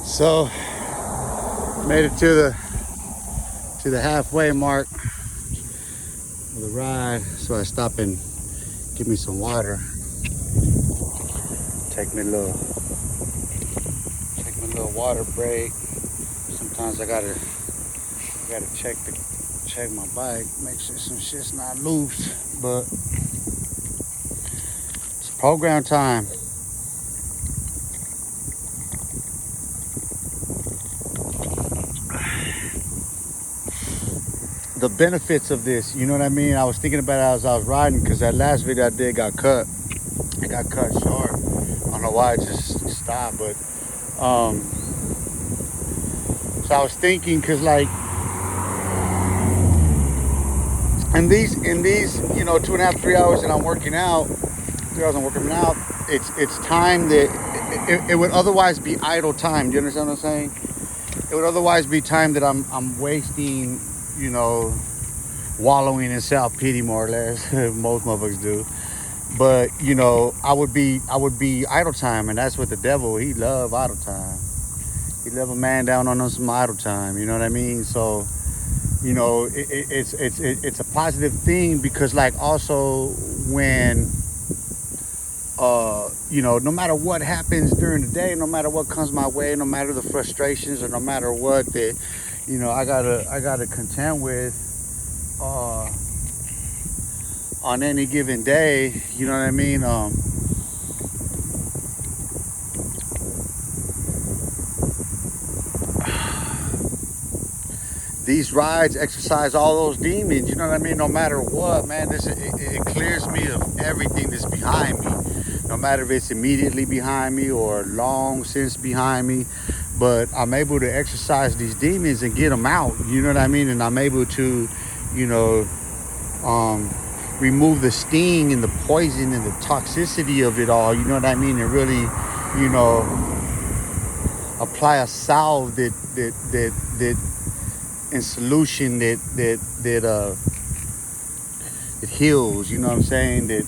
So made it to the halfway mark of the ride. So I stop and give me some water. Take me a little water break. Sometimes I gotta check my bike, make sure some shit's not loose. But it's program time. The benefits of this, you know what I mean? I was thinking about it as I was riding, because that last video I did got cut. It got cut short. I don't know why it just stopped, but so I was thinking, because like in these 2.5, 3 hours that I'm working out, 3 hours I'm working out, it's time that it would otherwise be idle time. Do you understand what I'm saying? It would otherwise be time that I'm wasting, wallowing in self-pity, more or less. Most motherfuckers do. But I would be idle time, and that's what the devil, he love idle time. He love a man down on some idle time. You know what I mean? So it's a positive thing, because like also when no matter what happens during the day, no matter what comes my way, no matter the frustrations, or no matter what that I gotta contend with on any given day, you know what I mean? These rides exercise all those demons, you know what I mean? No matter what, man, it clears me of everything that's behind me. No matter if it's immediately behind me or long since behind me, but I'm able to exercise these demons and get them out, you know what I mean? And I'm able to, remove the sting and the poison and the toxicity of it all, you know what I mean? And really, apply a salve that and solution that it heals, you know what I'm saying? That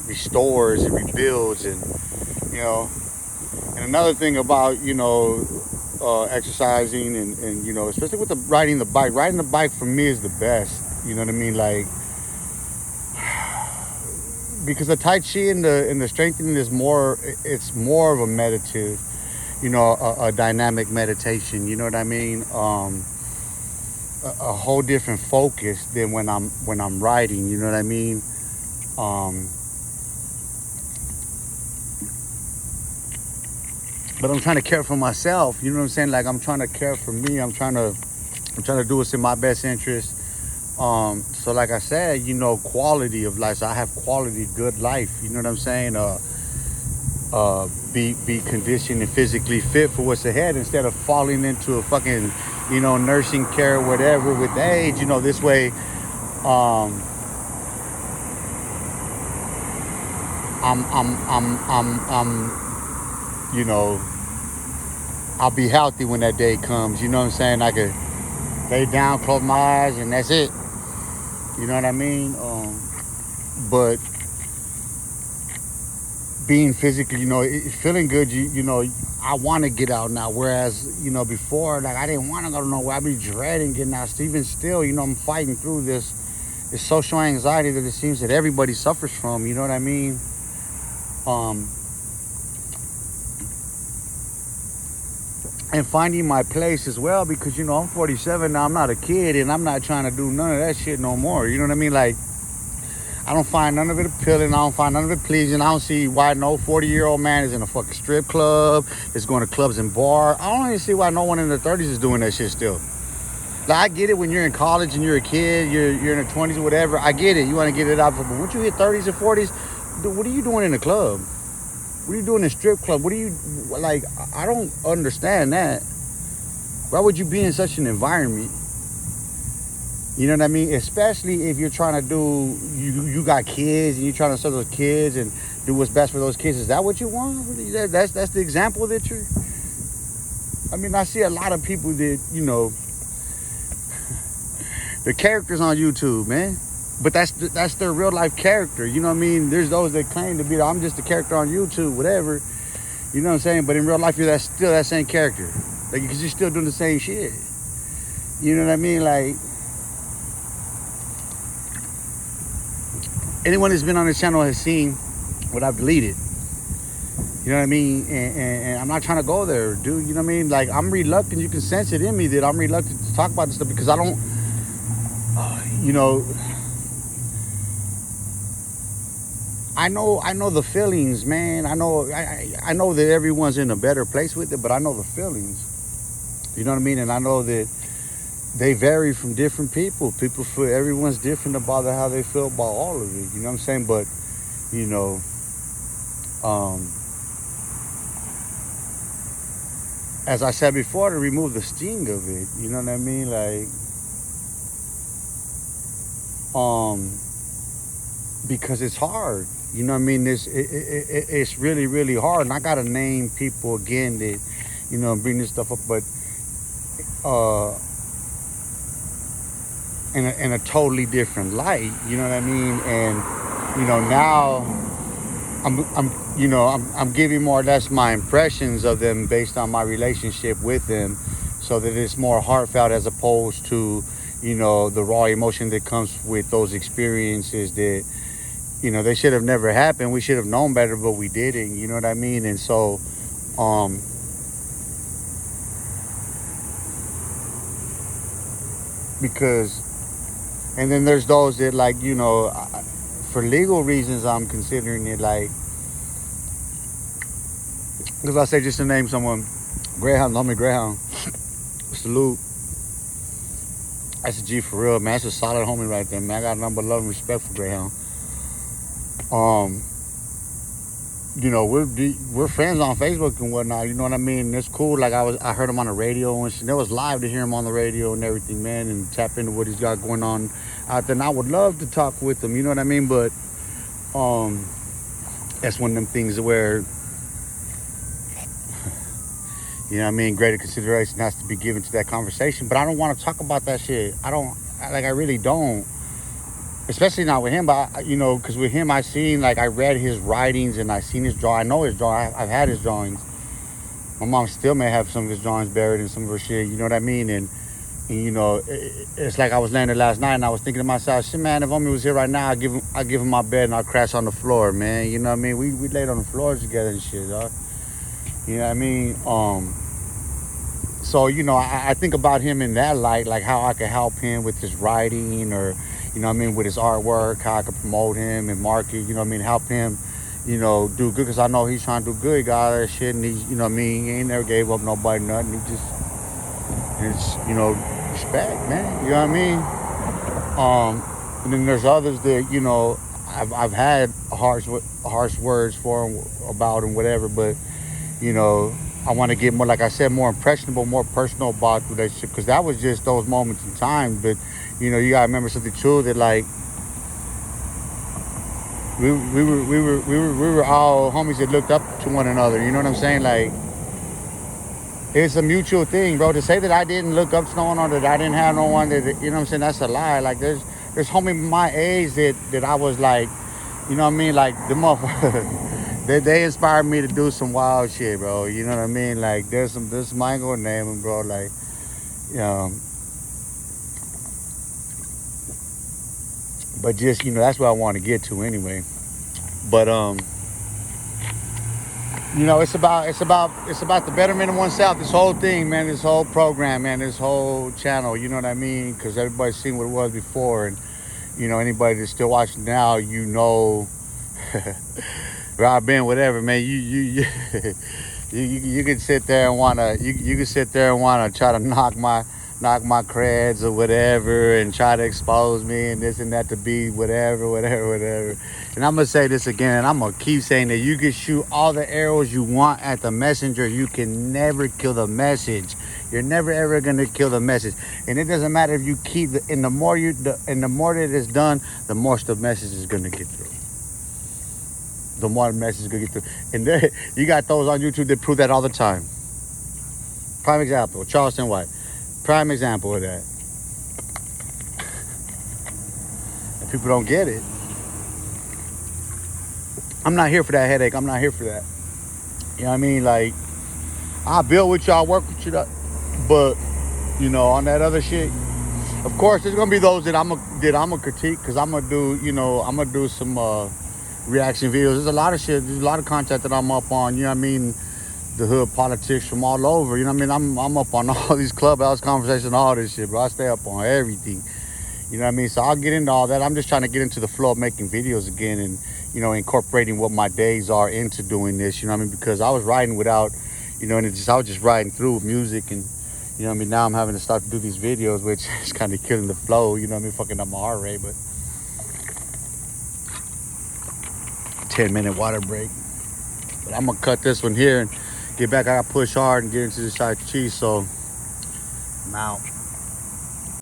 restores and rebuilds, and and another thing about exercising and especially with riding the bike for me is the best, you know what I mean? Like, because the Tai Chi and the strengthening is more of a meditative, a dynamic meditation, you know what I mean? A whole different focus than when I'm riding, you know what I mean? But I'm trying to care for myself, you know what I'm saying? Like, I'm trying to care for me. I'm trying to do what's in my best interest. So like I said, quality of life. So I have quality, good life, you know what I'm saying? Be conditioned and physically fit for what's ahead, instead of falling into a fucking nursing care or whatever with age. This way I'll be healthy when that day comes, you know what I'm saying? I could lay down, close my eyes, and that's it, you know what I mean? But being physically, feeling good, I want to get out now. Whereas, before, like, I didn't want to go nowhere. I'd be dreading getting out. Even still, I'm fighting through this social anxiety that it seems that everybody suffers from. You know what I mean? And finding my place as well, because, I'm 47 now. I'm not a kid, and I'm not trying to do none of that shit no more. You know what I mean? Like, I don't find none of it appealing. I don't find none of it pleasing. I don't see why no 40-year-old man is in a fucking strip club, is going to clubs and bars. I don't even see why no one in their 30s is doing that shit still. Like, I get it when you're in college and you're a kid, you're in your 20s or whatever. I get it. You want to get it out. But once you hit 30s and 40s, what are you doing in the club? What are you doing in a strip club? What are you, like, I don't understand that. Why would you be in such an environment? You know what I mean? Especially if you're trying to do, you got kids and you're trying to serve those kids and do what's best for those kids. Is that what you want? That's the example that you're... I mean, I see a lot of people that, the characters on YouTube, man. But that's their real life character. You know what I mean? There's those that claim to be, I'm just a character on YouTube, whatever. You know what I'm saying? But in real life, you're still that same character. Like, because you're still doing the same shit. You know what I mean? Like, anyone that's been on this channel has seen what I've deleted. You know what I mean? And I'm not trying to go there, dude. You know what I mean? Like, I'm reluctant. You can sense it in me that I'm reluctant to talk about this stuff because I don't, you know, I know the feelings, man. I know that everyone's in a better place with it, but I know the feelings. You know what I mean? And I know that they vary from different people. Everyone's different about how they feel about all of it. You know what I'm saying? But, you know, as I said before, to remove the sting of it. You know what I mean? Like, because it's hard. You know what I mean? It's really, really hard. And I got to name people again that, you know, bring this stuff up. But in a totally different light, you know what I mean? And, you know, now I'm giving more or less my impressions of them based on my relationship with them, so that it's more heartfelt as opposed to, you know, the raw emotion that comes with those experiences that, you know, they should have never happened. We should have known better, but we didn't. You know what I mean? And so, because, and then there's those that, like, you know, for legal reasons, I'm considering it, like, because I say, just to name someone, Greyhound, homie Greyhound, salute. That's a G for real, man. That's a solid homie right there, man. I got a number of love and respect for Greyhound. You know, we're friends on Facebook and whatnot. You know what I mean? It's cool. Like, I heard him on the radio and shit. It was live to hear him on the radio and everything, man, and tap into what he's got going on out there. And I would love to talk with him. You know what I mean? But that's one of them things where, you know what I mean, greater consideration has to be given to that conversation. But I don't want to talk about that shit. I really don't. Especially not with him, but, you know, because with him, I read his writings and I seen his drawing. I know his drawing. I've had his drawings. My mom still may have some of his drawings buried in some of her shit. You know what I mean? And you know, it's like I was laying there last night and I was thinking to myself, shit, man, if homie was here right now, I'd give him my bed and I'd crash on the floor, man. You know what I mean? We laid on the floors together and shit, dog. You know what I mean? So, you know, I think about him in that light, like how I could help him with his writing, or, you know what I mean, with his artwork, how I could promote him and market, you know what I mean, help him, you know, do good, because I know he's trying to do good. He got all that shit, and he's, you know what I mean, he ain't never gave up nobody nothing. It's, you know, respect, man, you know what I mean? And then there's others that, you know, I've had harsh words for him, about him, whatever, but, you know, I want to get more, like I said, more impressionable, more personal about the relationship, because that was just those moments in time. But, you know, you gotta remember something too, that, like, we were all homies that looked up to one another. You know what I'm saying? Like, it's a mutual thing, bro. To say that I didn't look up to no one, or that I didn't have no one that, you know what I'm saying, that's a lie. Like, there's homies my age that I was like, you know what I mean, like, the motherfucker. They inspired me to do some wild shit, bro. You know what I mean? Like, there's some I ain't gonna name them, bro. Like, but just, you know, that's what I want to get to anyway. But you know, it's about the betterment of oneself. This whole thing, man. This whole program, man. This whole channel. You know what I mean? Because everybody's seen what it was before, and, you know, anybody that's still watching now, you know. Where I've been, whatever, man. You can sit there and wanna try to knock my creds or whatever, and try to expose me and this and that to be whatever. And I'm gonna say this again, and I'm gonna keep saying that you can shoot all the arrows you want at the messenger. You can never kill the message. You're never ever gonna kill the message. And it doesn't matter if you keep and the more that it's done, the more the message is gonna get through. The more the message is gonna get through. And there, you got those on YouTube that prove that all the time. Prime example, Charleston White. Prime example of that. And people don't get it. I'm not here for that headache. I'm not here for that. You know what I mean? Like, I build with you, I work with you, but you know, on that other shit, of course, there's gonna be those that I'm a critique because I'm gonna do, you know, I'm gonna do some reaction videos. There's a lot of shit. There's a lot of content that I'm up on. You know what I mean? The hood politics from all over. You know what I mean? I'm up on all these clubhouse conversations, all this shit, bro. I stay up on everything. You know what I mean? So I'll get into all that. I'm just trying to get into the flow of making videos again and, you know, incorporating what my days are into doing this. You know what I mean? Because I was riding without, you know, and I was just riding through with music and, you know what I mean? Now I'm having to start to do these videos, which is kind of killing the flow. You know what I mean? Fucking up my heart rate, but 10-minute water break. But I'm going to cut this one here and get back. I got to push hard and get into this side cheese. So I'm out.